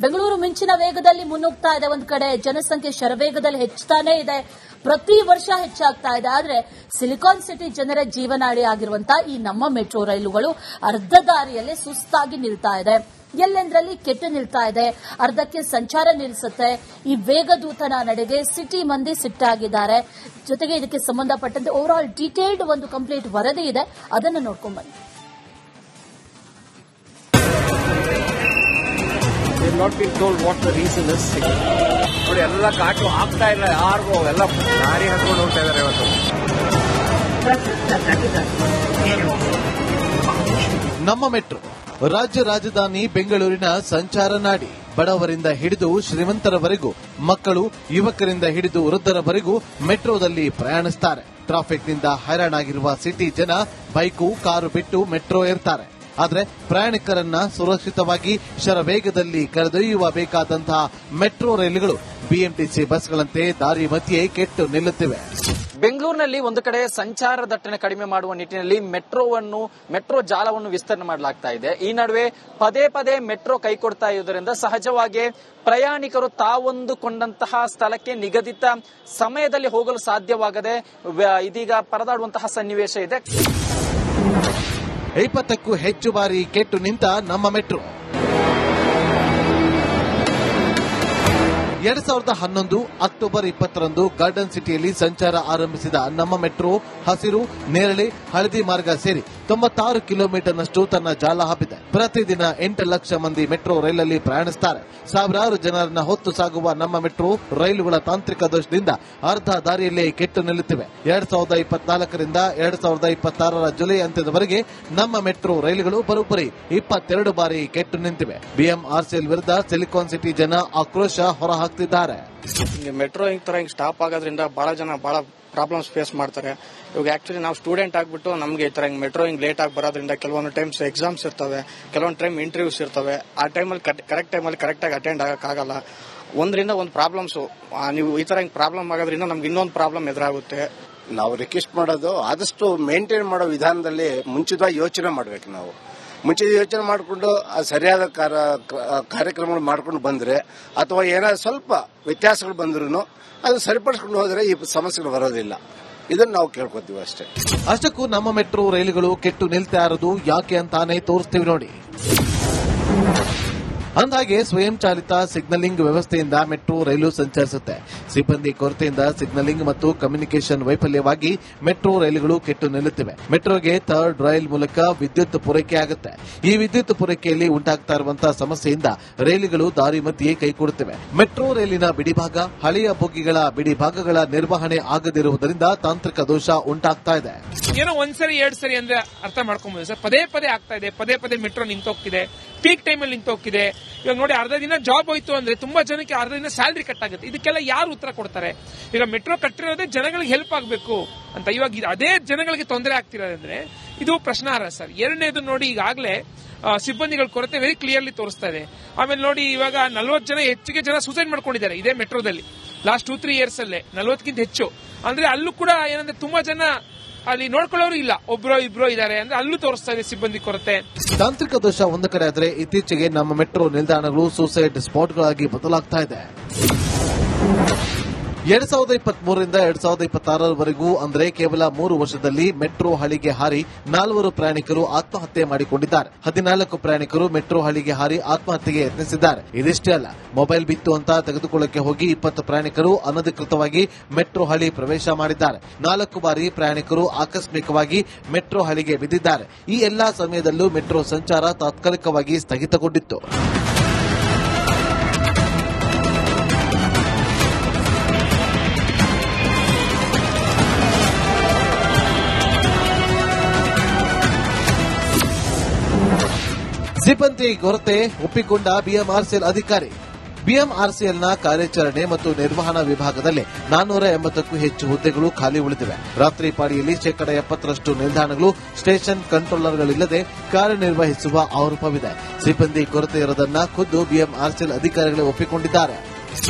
ಬೆಂಗಳೂರು ಮಿಂಚಿನ ವೇಗದಲ್ಲಿ ಮುನ್ನುಗ್ತಾ ಇದೆ. ಒಂದು ಕಡೆ ಜನಸಂಖ್ಯೆ ಶರವೇಗದಲ್ಲಿ ಹೆಚ್ಚುತ್ತಾನೇ ಇದೆ, ಪ್ರತಿ ವರ್ಷ ಹೆಚ್ಚಾಗ್ತಾ ಇದೆ. ಆದ್ರೆ ಸಿಲಿಕಾನ್ ಸಿಟಿ ಜನರ ಜೀವನಾಡಿ ಆಗಿರುವಂತಹ ಈ ನಮ್ಮ ಮೆಟ್ರೋ ರೈಲುಗಳು ಅರ್ಧ ದಾರಿಯಲ್ಲೇ ಸುಸ್ತಾಗಿ ನಿಲ್ತಾ ಇದೆ. ಎಲ್ಲೆಂದ್ರಲ್ಲಿ ಕೆಟ್ಟು ನಿಲ್ತಾ ಇದೆ, ಅರ್ಧಕ್ಕೆ ಸಂಚಾರ ನಿಲ್ಲಿಸುತ್ತೆ. ಈ ವೇಗದೂತನ ನಡೆಗೆ ಸಿಟಿ ಮಂದಿ ಸಿಟ್ಟಾಗಿದ್ದಾರೆ. ಜೊತೆಗೆ ಇದಕ್ಕೆ ಸಂಬಂಧಪಟ್ಟಂತೆ ಓವರ್ ಆಲ್ ಡೀಟೇಲ್ಡ್ ಒಂದು ಕಂಪ್ಲೀಟ್ ವರದಿ ಇದೆ, ಅದನ್ನು ನೋಡ್ಕೊಂಡು ಬನ್ನಿ. Not been told what the reason is. ನೋಡಿ, ಎಲ್ಲ ಕಾಟು ಆಗ್ತಾ ಇಲ್ಲ ಯಾರಿಗೂ, ಎಲ್ಲ ದಾರಿ ಹತ್ಕೊಂಡು ಹೋಗ್ತಾ ಇದ್ದಾರೆ ಇವತ್ತು. ನಮ್ಮ ಮೆಟ್ರೋ ರಾಜ್ಯ ರಾಜಧಾನಿ ಬೆಂಗಳೂರಿನ ಸಂಚಾರ ನಾಡಿ. ಬಡವರಿಂದ ಹಿಡಿದು ಶ್ರೀಮಂತರವರೆಗೂ, ಮಕ್ಕಳು ಯುವಕರಿಂದ ಹಿಡಿದು ವೃದ್ಧರವರೆಗೂ ಮೆಟ್ರೋದಲ್ಲಿ ಪ್ರಯಾಣಿಸುತ್ತಾರೆ. ಟ್ರಾಫಿಕ್ನಿಂದ ಹೈರಾಣಾಗಿರುವ ಸಿಟಿ ಜನ ಬೈಕು, ಕಾರು ಬಿಟ್ಟು ಮೆಟ್ರೋ ಏರ್ತಾರೆ. ಆದರೆ ಪ್ರಯಾಣಿಕರನ್ನ ಸುರಕ್ಷಿತವಾಗಿ ಶರವೇಗದಲ್ಲಿ ಕರೆದೊಯ್ಯುವ ಬೇಕಾದಂತಹ ಮೆಟ್ರೋ ರೈಲುಗಳು ಬಿಎಂಟಿಸಿ ಬಸ್ಗಳಂತೆ ದಾರಿ ಮಧ್ಯೆ ಕೆಟ್ಟು ನಿಲ್ಲುತ್ತಿವೆ. ಬೆಂಗಳೂರಿನಲ್ಲಿ ಒಂದು ಕಡೆ ಸಂಚಾರ ದಟ್ಟಣೆ ಕಡಿಮೆ ಮಾಡುವ ನಿಟ್ಟಿನಲ್ಲಿ ಮೆಟ್ರೋ ಜಾಲವನ್ನು ವಿಸ್ತರಣೆ ಮಾಡಲಾಗ್ತಾ ಇದೆ. ಈ ನಡುವೆ ಪದೇ ಪದೇ ಮೆಟ್ರೋ ಕೈಕೊಡ್ತಾ ಇರುವುದರಿಂದ ಸಹಜವಾಗಿ ಪ್ರಯಾಣಿಕರು ತಾವೊಂದುಕೊಂಡಂತಹ ಸ್ಥಳಕ್ಕೆ ನಿಗದಿತ ಸಮಯದಲ್ಲಿ ಹೋಗಲು ಸಾಧ್ಯವಾಗದೆ ಇದೀಗ ಪರದಾಡುವಂತಹ ಸನ್ನಿವೇಶ ಇದೆ. 20ಕ್ಕೂ ಹೆಚ್ಚು ಬಾರಿ ಕೆಟ್ಟು ನಿಂತ ನಮ್ಮ ಮೆಟ್ರೋ 2011 ಅಕ್ಟೋಬರ್ 20ರಂದು ಗಾರ್ಡನ್ ಸಿಟಿಯಲ್ಲಿ ಸಂಚಾರ ಆರಂಭಿಸಿದ ನಮ್ಮ ಮೆಟ್ರೋ ಹಸಿರು, ನೇರಳೆ, ಹಳದಿ ಮಾರ್ಗ ಸೇರಿ 96 ಕಿಲೋಮೀಟರ್ನಷ್ಟು ತನ್ನ ಜಾಲ ಹಬ್ಬಿದೆ. ಪ್ರತಿದಿನ 8 ಲಕ್ಷ ಮಂದಿ ಮೆಟ್ರೋ ರೈಲಲ್ಲಿ ಪ್ರಯಾಣಿಸುತ್ತಾರೆ. ಸಾವಿರಾರು ಜನರನ್ನ ಹೊತ್ತು ಸಾಗುವ ನಮ್ಮ ಮೆಟ್ರೋ ರೈಲುಗಳ ತಾಂತ್ರಿಕ ದೋಷದಿಂದ ಅರ್ಧ ದಾರಿಯಲ್ಲೇ ಕೆಟ್ಟು ನಿಲ್ಲುತ್ತಿವೆ. 2024ರಿಂದ 2026ರ ಜುಲೈ ಅಂತ್ಯದವರೆಗೆ ನಮ್ಮ ಮೆಟ್ರೋ ರೈಲುಗಳು ಬರೋಬ್ಬರಿ 22 ಬಾರಿ ಕೆಟ್ಟು ನಿಂತಿವೆ. ಬಿಎಂಆರ್ಸಿಎಲ್ ವಿರುದ್ಧ ಸಿಲಿಕಾನ್ ಸಿಟಿ ಜನ ಆಕ್ರೋಶ ಹೊರಹಾಕ್ತಿದ್ದಾರೆ. ಮೆಟ್ರೋ ಹಿಂಗ್ ಸ್ಟಾಪ್ ಆಗೋದ್ರಿಂದ ಬಹಳ ಜನ ಬಹಳ ಪ್ರಾಬ್ಲಮ್ಸ್ ಫೇಸ್ ಮಾಡ್ತಾರೆ. ಇವಾಗ ಆಕ್ಚುಲಿ ನಾವು ಸ್ಟೂಡೆಂಟ್ ಆಗ್ಬಿಟ್ಟು ನಮಗೆ ಈ ತರ ಮೆಟ್ರೋ ಲೇಟ್ ಆಗಿ ಬರೋದ್ರಿಂದ ಕೆಲವೊಂದು ಟೈಮ್ಸ್ ಎಕ್ಸಾಮ್ಸ್ ಇರ್ತವೆ, ಕೆಲವೊಂದು ಟೈಮ್ ಇಂಟರ್ವ್ಯೂಸ್ ಇರ್ತವೆ. ಆ ಟೈಮಲ್ಲಿ ಕರೆಕ್ಟ್ ಟೈಮಲ್ಲಿ ಕರೆಕ್ಟಾಗಿ ಅಟೆಂಡ್ ಆಗಕ್ಕಾಗಲ್ಲ. ಒಂದರಿಂದ ಒಂದು ಪ್ರಾಬ್ಲಮ್ಸ್, ನೀವು ಈ ತರ ಪ್ರಾಬ್ಲಮ್ ಆಗೋದ್ರಿಂದ ನಮ್ಗೆ ಇನ್ನೊಂದು ಪ್ರಾಬ್ಲಮ್ ಎದುರಾಗುತ್ತೆ. ನಾವು ರಿಕ್ವೆಸ್ಟ್ ಮಾಡೋದು ಆದಷ್ಟು ಮೇಂಟೈನ್ ಮಾಡೋ ವಿಧಾನದಲ್ಲಿ ಮುಂಚಿತವಾಗಿ ಯೋಚನೆ ಮಾಡಬೇಕು. ನಾವು ಮುಂಚೆ ಯೋಚನೆ ಮಾಡಿಕೊಂಡು ಸರಿಯಾದ ಕಾರ್ಯಕ್ರಮಗಳು ಮಾಡ್ಕೊಂಡು ಬಂದ್ರೆ, ಅಥವಾ ಏನಾದ್ರು ಸ್ವಲ್ಪ ವ್ಯತ್ಯಾಸಗಳು ಬಂದ್ರು ಅದು ಸರಿಪಡಿಸ್ಕೊಂಡು ಹೋದ್ರೆ ಈ ಸಮಸ್ಯೆಗಳು ಬರೋದಿಲ್ಲ. ಇದನ್ನು ನಾವು ಕೇಳ್ಕೊತೀವಿ ಅಷ್ಟೇ. ಅಷ್ಟಕ್ಕೂ ನಮ್ಮ ಮೆಟ್ರೋ ರೈಲುಗಳು ಕೆಟ್ಟು ನಿಲ್ತಾ ಇರೋದು ಯಾಕೆ ಅಂತಾನೆ ತೋರಿಸ್ತೀವಿ ನೋಡಿ. ಅಂದಾಗೆ ಸ್ವಯಂ ಚಾಲಿತ ಸಿಗ್ನಲಿಂಗ್ ವ್ಯವಸ್ಥೆಯಿಂದ ಮೆಟ್ರೋ ರೈಲು ಸಂಚರಿಸುತ್ತೆ. ಸಿಬ್ಬಂದಿ ಕೊರತೆಯಿಂದ ಸಿಗ್ನಲಿಂಗ್ ಮತ್ತು ಕಮ್ಯುನಿಕೇಷನ್ ವೈಫಲ್ಯವಾಗಿ ಮೆಟ್ರೋ ರೈಲುಗಳು ಕೆಟ್ಟು ನಿಲ್ಲುತ್ತಿವೆ. ಮೆಟ್ರೋಗೆ ಥರ್ಡ್ ರೈಲ್ ಮೂಲಕ ವಿದ್ಯುತ್ ಪೂರೈಕೆ ಆಗುತ್ತೆ. ಈ ವಿದ್ಯುತ್ ಪೂರೈಕೆಯಲ್ಲಿ ಉಂಟಾಗ್ತಾ ಇರುವಂತಹ ಸಮಸ್ಯೆಯಿಂದ ರೈಲುಗಳು ದಾರಿ ಮಧ್ಯೆ ಕೈಕೊಡುತ್ತಿವೆ. ಮೆಟ್ರೋ ರೈಲಿನ ಬಿಡಿಭಾಗ, ಹಳೆಯ ಬೋಗಿಗಳ ಬಿಡಿಭಾಗಗಳ ನಿರ್ವಹಣೆ ಆಗದಿರುವುದರಿಂದ ತಾಂತ್ರಿಕ ದೋಷ ಉಂಟಾಗ್ತಾ ಇದೆ. ಏನೋ ಒಂದ್ಸರಿ 2 ಸರಿ ಅಂದ್ರೆ ಅರ್ಥ ಮಾಡ್ಕೊಂಬೋದು ಸರ್. ಪದೇ ಪದೇ ಆಗ್ತಾ ಇದೆ, ಪದೇ ಪದೇ ಮೆಟ್ರೋ ನಿಂತೋಗ್ತಿದೆ, ಪೀಕ್ ಟೈಮಲ್ಲಿ ನಿಂತೋಗ್ತಿದೆ. ಇವಾಗ ನೋಡಿ, ಅರ್ಧ ದಿನ ಜಾಬ್ ಹೋಯ್ತು ಅಂದ್ರೆ ತುಂಬಾ ಜನಕ್ಕೆ ಅರ್ಧ ದಿನ ಸ್ಯಾಲರಿ ಕಟ್ ಆಗುತ್ತೆ. ಇದಕ್ಕೆಲ್ಲ ಯಾರು ಉತ್ತರ ಕೊಡ್ತಾರೆ? ಈಗ ಮೆಟ್ರೋ ಕಟ್ಟಿರೋದೇ ಜನಗಳಿಗೆ ಹೆಲ್ಪ್ ಆಗಬೇಕು ಅಂತ, ಇವಾಗ ಅದೇ ಜನಗಳಿಗೆ ತೊಂದರೆ ಆಗ್ತಿರೋದಂದ್ರೆ ಇದು ಪ್ರಶ್ನಾರ್ಹ ಸರ್. ಎರಡನೇದು ನೋಡಿ, ಈಗಾಗಲೇ ಸಿಬ್ಬಂದಿಗಳ ಕೊರತೆ ವೆರಿ ಕ್ಲಿಯರ್ಲಿ ತೋರಿಸ್ತಾ ಇದೆ. ಆಮೇಲೆ ನೋಡಿ, ಇವಾಗ 40 ಜನ ಹೆಚ್ಚಿಗೆ ಜನ ಸೂಸೈಡ್ ಮಾಡ್ಕೊಂಡಿದ್ದಾರೆ ಇದೇ ಮೆಟ್ರೋದಲ್ಲಿ ಲಾಸ್ಟ್ 2-3 ಇಯರ್ಸ್ ಅಲ್ಲೇ, 40ಕ್ಕಿಂತ ಹೆಚ್ಚು. ಅಂದ್ರೆ ಅಲ್ಲೂ ಕೂಡ ಏನಂದ್ರೆ ತುಂಬಾ ಜನ ಅಲ್ಲಿ ನೋಡ್ಕೊಳ್ಳೋರು ಇಲ್ಲ, ಒಬ್ರೋ ಇಬ್ರೋ ಇದ್ದಾರೆ ಅಂದ್ರೆ ಅಲ್ಲೂ ತೋರಿಸ್ತಾ ಇದೆ ಸಿಬ್ಬಂದಿ ಕೊರತೆ. ತಾಂತ್ರಿಕ ದೋಷ ಒಂದು ಕಡೆ ಆದರೆ ಇತ್ತೀಚೆಗೆ ನಮ್ಮ ಮೆಟ್ರೋ ನಿಲ್ದಾಣಗಳು ಸೂಸೈಡ್ ಸ್ಪಾಟ್ಗಳಾಗಿ ಬದಲಾಗ್ತಾ ಇದೆ. 2023ರಿಂದ 2026ರವರೆಗೂ ಅಂದ್ರೆ ಕೇವಲ 3 ವರ್ಷದಲ್ಲಿ ಮೆಟ್ರೋ ಹಳಿಗೆ ಹಾರಿ 4 ಪ್ರಯಾಣಿಕರು ಆತ್ಮಹತ್ಯೆ ಮಾಡಿಕೊಂಡಿದ್ದಾರೆ. 14 ಪ್ರಯಾಣಿಕರು ಮೆಟ್ರೋ ಹಳಿಗೆ ಹಾರಿ ಆತ್ಮಹತ್ಯೆಗೆ ಯತ್ನಿಸಿದ್ದಾರೆ. ಇದಿಷ್ಟೇ ಅಲ್ಲ, ಮೊಬೈಲ್ ಬಿತ್ತು ಅಂತ ತೆಗೆದುಕೊಳ್ಳಕ್ಕೆ ಹೋಗಿ 20 ಪ್ರಯಾಣಿಕರು ಅನಧಿಕೃತವಾಗಿ ಮೆಟ್ರೋ ಹಳಿ ಪ್ರವೇಶ ಮಾಡಿದ್ದಾರೆ. 4 ಬಾರಿ ಪ್ರಯಾಣಿಕರು ಆಕಸ್ಮಿಕವಾಗಿ ಮೆಟ್ರೋ ಹಳಿಗೆ ಬಿದ್ದಿದ್ದಾರೆ. ಈ ಎಲ್ಲಾ ಸಮಯದಲ್ಲೂ ಮೆಟ್ರೋ ಸಂಚಾರ ತಾತ್ಕಾಲಿಕವಾಗಿ ಸ್ಥಗಿತಗೊಂಡಿತ್ತು. ಸಿಬ್ಬಂದಿ ಕೊರತೆ ಒಪ್ಪಿಕೊಂಡ ಬಿಎಂಆರ್ಸಿಎಲ್ ಅಧಿಕಾರಿ. ಬಿಎಂಆರ್ಸಿಎಲ್ನ ಕಾರ್ಯಾಚರಣೆ ಮತ್ತು ನಿರ್ವಹಣಾ ವಿಭಾಗದಲ್ಲಿ 480ಕ್ಕೂ ಹೆಚ್ಚು ಹುದ್ದೆಗಳು ಖಾಲಿ ಉಳಿದಿವೆ. ರಾತ್ರಿ ಪಾಳಿಯಲ್ಲಿ 70% ನಿಲ್ದಾಣಗಳು ಸ್ಟೇಷನ್ ಕಂಟ್ರೋಲರ್ಗಳಿಲ್ಲದೆ ಕಾರ್ಯನಿರ್ವಹಿಸುವ ಆರೋಪವಿದೆ. ಸಿಬ್ಬಂದಿ ಕೊರತೆ ಇರೋದನ್ನ ಖುದ್ದು ಬಿಎಂಆರ್ಸಿಎಲ್ ಅಧಿಕಾರಿಗಳೇ ಒಪ್ಪಿಕೊಂಡಿದ್ದಾರೆ.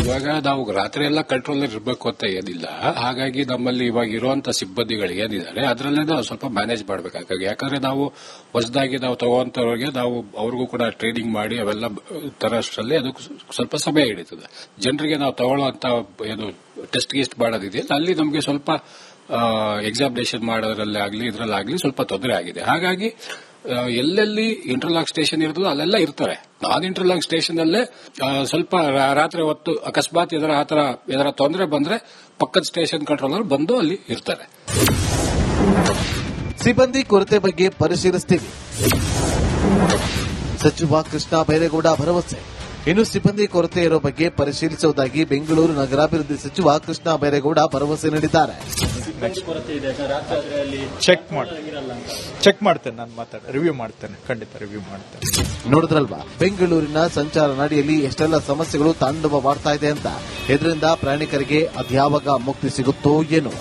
ಇವಾಗ ನಾವು ರಾತ್ರಿ ಎಲ್ಲ ಕಂಟ್ರೋಲ್ ಇರಬೇಕು ಅಂತ ಏನಿಲ್ಲ. ಹಾಗಾಗಿ ನಮ್ಮಲ್ಲಿ ಇವಾಗ ಇರುವಂತ ಸಿಬ್ಬಂದಿಗಳು ಏನಿದ್ದಾರೆ ಅದರಲ್ಲೇ ನಾವು ಸ್ವಲ್ಪ ಮ್ಯಾನೇಜ್ ಮಾಡಬೇಕಾಗಿ. ಯಾಕಂದ್ರೆ ನಾವು ಹೊಸದಾಗಿ ನಾವು ತಗೋಂತವ್ರಿಗೆ ನಾವು ಅವ್ರಿಗೂ ಕೂಡ ಟ್ರೈನಿಂಗ್ ಮಾಡಿ ಅವೆಲ್ಲ ತರೋಷ್ಟರಲ್ಲಿ ಅದು ಸ್ವಲ್ಪ ಸಮಯ ಹಿಡಿತದೆ. ಜನರಿಗೆ ನಾವು ತಗೊಳ್ಳುವಂತ ಏನು ಟೆಸ್ಟ್ ಗೀಸ್ಟ್ ಮಾಡೋದಿದೆಯಲ್ಲ ಅಲ್ಲಿ ನಮಗೆ ಸ್ವಲ್ಪ ಎಕ್ಸಾಮಿನೇಷನ್ ಮಾಡೋದ್ರಲ್ಲಿ ಆಗ್ಲಿ ಇದ್ರಲ್ಲಾಗ್ಲಿ ಸ್ವಲ್ಪ ತೊಂದರೆ ಆಗಿದೆ. ಹಾಗಾಗಿ ಎಲ್ಲೆಲ್ಲಿ ಇಂಟರ್ಲಾಕ್ ಸ್ಟೇಷನ್ ಇರ್ತದೋ ಅಲ್ಲೆಲ್ಲ ಇರ್ತಾರೆ. ನಾನ್ ಇಂಟರ್ಲಾಕ್ ಸ್ಟೇಷನ್ ಅಲ್ಲೇ ಸ್ವಲ್ಪ ರಾತ್ರಿ ಹೊತ್ತು ಅಕಸ್ಮಾತ್ ಇದರ ತೊಂದರೆ ಬಂದ್ರೆ ಪಕ್ಕದ ಸ್ಟೇಷನ್ ಕಂಟ್ರೋಲರ್ ಬಂದು ಅಲ್ಲಿ ಇರ್ತಾರೆ. ಸಿಬ್ಬಂದಿ ಕೊರತೆ ಬಗ್ಗೆ ಪರಿಶೀಲಿಸುತ್ತೀವಿ. ಸಚಿವ ಕೃಷ್ಣ ಬೈರೇಗೌಡ ಭರವಸೆ. ಇನ್ನು ಸಿಬ್ಬಂದಿ ಕೊರತೆ ಇರೋ ಬಗ್ಗೆ ಪರಿಶೀಲಿಸುವುದಾಗಿ ಬೆಂಗಳೂರು ನಗರಾಭಿವೃದ್ಧಿ ಸಚಿವ ಕೃಷ್ಣ ಬೈರೇಗೌಡ ಭರವಸೆ ನೀಡಿದ್ದಾರೆ. ಚೆಕ್ ಮಾಡ್ತೇನೆ, ನಾನು ರಿವ್ಯೂ ಮಾಡ್ತೇನೆ, ಖಂಡಿತ ರಿವ್ಯೂ ಮಾಡ್ತೇನೆ. ನೋಡಿದ್ರಲ್ವಾ, ಬೆಂಗಳೂರಿನ ಸಂಚಾರ ನಾಡಿಯಲ್ಲಿ ಎಷ್ಟೆಲ್ಲ ಸಮಸ್ಯೆಗಳು ತಾಂಡವವಾಡ್ತಾ ಇದೆ ಅಂತ. ಇದರಿಂದ ಪ್ರಯಾಣಿಕರಿಗೆ ಅದ್ಯಾವಾಗ ಮುಕ್ತಿ ಸಿಗುತ್ತೋ ಏನೋ.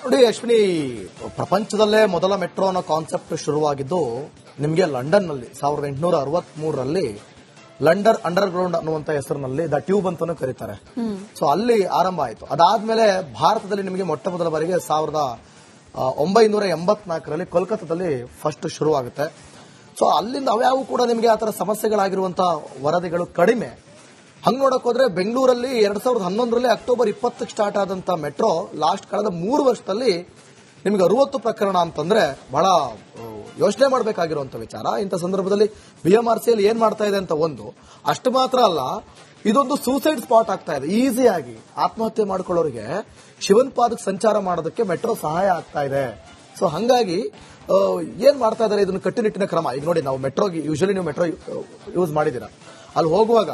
ನೋಡಿ ಅಶ್ವಿನಿ, ಪ್ರಪಂಚದಲ್ಲೇ ಮೊದಲ ಮೆಟ್ರೋ ಅನ್ನೋ ಕಾನ್ಸೆಪ್ಟ್ ಶುರುವಾಗಿದ್ದು ನಿಮಗೆ ಲಂಡನ್ ನಲ್ಲಿ 1863ರಲ್ಲಿ ಲಂಡನ್ ಅಂಡರ್ ಗ್ರೌಂಡ್ ಅನ್ನುವಂತ ಹೆಸರಿನಲ್ಲಿ ದ ಟ್ಯೂಬ್ ಅಂತಾನೂ ಕರೀತಾರೆ. ಸೊ ಅಲ್ಲಿ ಆರಂಭ ಆಯಿತು. ಅದಾದ್ಮೇಲೆ ಭಾರತದಲ್ಲಿ ನಿಮಗೆ ಮೊಟ್ಟ ಮೊದಲ ಬಾರಿಗೆ 1984ರಲ್ಲಿ ಕೋಲ್ಕತ್ತಾದಲ್ಲಿ ಫಸ್ಟ್ ಶುರುವಾಗುತ್ತೆ. ಸೊ ಅಲ್ಲಿಂದ ಅವ್ಯಾವು ಕೂಡ ನಿಮಗೆ ಆತರ ಸಮಸ್ಯೆಗಳಾಗಿರುವಂತಹ ವರದಿಗಳು ಕಡಿಮೆ. ಹಂಗ್ ನೋಡಕ್ ಹೋದ್ರೆ ಬೆಂಗಳೂರಲ್ಲಿ 2011ರಲ್ಲಿ ಅಕ್ಟೋಬರ್ 20ಕ್ಕೆ ಸ್ಟಾರ್ಟ್ ಆದಂತ ಮೆಟ್ರೋ ಲಾಸ್ಟ್ ಕಳೆದ 3 ವರ್ಷದಲ್ಲಿ ನಿಮಗೆ 60 ಪ್ರಕರಣ ಅಂತಂದ್ರೆ ಬಹಳ ಯೋಚನೆ ಮಾಡಬೇಕಾಗಿರುವಂತ ವಿಚಾರ. ಇಂಥ ಸಂದರ್ಭದಲ್ಲಿ BMRCL ಏನ್ ಮಾಡ್ತಾ ಇದೆ ಅಂತ ಒಂದು, ಅಷ್ಟು ಮಾತ್ರ ಅಲ್ಲ, ಇದೊಂದು ಸೂಸೈಡ್ ಸ್ಪಾಟ್ ಆಗ್ತಾ ಇದೆ. ಈಸಿಯಾಗಿ ಆತ್ಮಹತ್ಯೆ ಮಾಡ್ಕೊಳ್ಳೋರಿಗೆ ಶಿವನ್ ಪಾದಕ್ಕೆ ಸಂಚಾರ ಮಾಡೋದಕ್ಕೆ ಮೆಟ್ರೋ ಸಹಾಯ ಆಗ್ತಾ ಇದೆ. ಸೊ ಹಂಗಾಗಿ ಏನ್ ಮಾಡ್ತಾ ಇದಾರೆ, ಇದನ್ನು ಕಟ್ಟುನಿಟ್ಟಿನ ಕ್ರಮ. ಈಗ ನೋಡಿ, ನಾವು ಮೆಟ್ರೋಗೆ ಯೂಶಲಿ ನೀವು ಮೆಟ್ರೋ ಯೂಸ್ ಮಾಡಿದೀರಾ, ಅಲ್ಲಿ ಹೋಗುವಾಗ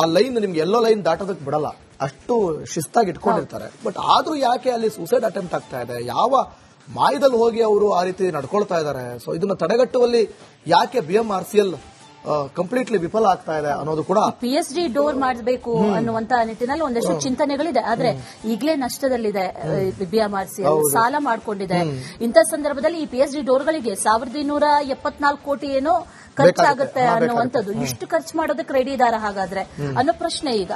ಆ ಲೈನ್ ನಿಮ್ಗೆ ಎಲ್ಲೋ ಲೈನ್ ದಾಟೋದಕ್ಕೆ ಬಿಡಲ್ಲ, ಅಷ್ಟು ಶಿಸ್ತಾಗಿ ಇಟ್ಕೊಂಡಿರ್ತಾರೆ. ಬಟ್ ಆದ್ರೂ ಯಾಕೆ ಅಲ್ಲಿ ಸೂಸೈಡ್ ಅಟೆಂಪ್ಟ್ ಆಗ್ತಾ ಇದೆ, ಯಾವ ಮಾಯದಲ್ಲಿ ಹೋಗಿ ಅವರು ಆ ರೀತಿ ನಡ್ಕೊಳ್ತಾ ಇದ್ದಾರೆ? ಸೊ ಇದನ್ನ ತಡೆಗಟ್ಟುವಲ್ಲಿ ಯಾಕೆ BMRCL ಕಂಪ್ಲೀಟ್ಲಿ ವಿಫಲ ಆಗ್ತಾ ಇದೆ ಅನ್ನೋದು ಕೂಡ. PSD ಡೋರ್ ಮಾಡಬೇಕು ಅನ್ನುವಂತ ನಿಟ್ಟಿನಲ್ಲಿ ಒಂದಷ್ಟು ಚಿಂತನೆಗಳಿದೆ. ಆದ್ರೆ ಈಗಲೇ ನಷ್ಟದಲ್ಲಿದೆ BMRCL, ಸಾಲ ಮಾಡಿಕೊಂಡಿದೆ. ಇಂಥ ಸಂದರ್ಭದಲ್ಲಿ ಈ PSD ಡೋರ್ಗಳಿಗೆ 1274 ಕೋಟಿ ಏನೋ ಖರ್ಚಾಗುತ್ತೆ ಅನ್ನುವಂಥದ್ದು. ಇಷ್ಟು ಖರ್ಚು ಮಾಡೋದಕ್ಕೆ ರೆಡಿ ಇದಾರ ಹಾಗಾದ್ರೆ ಅನ್ನೋ ಪ್ರಶ್ನೆ ಈಗ.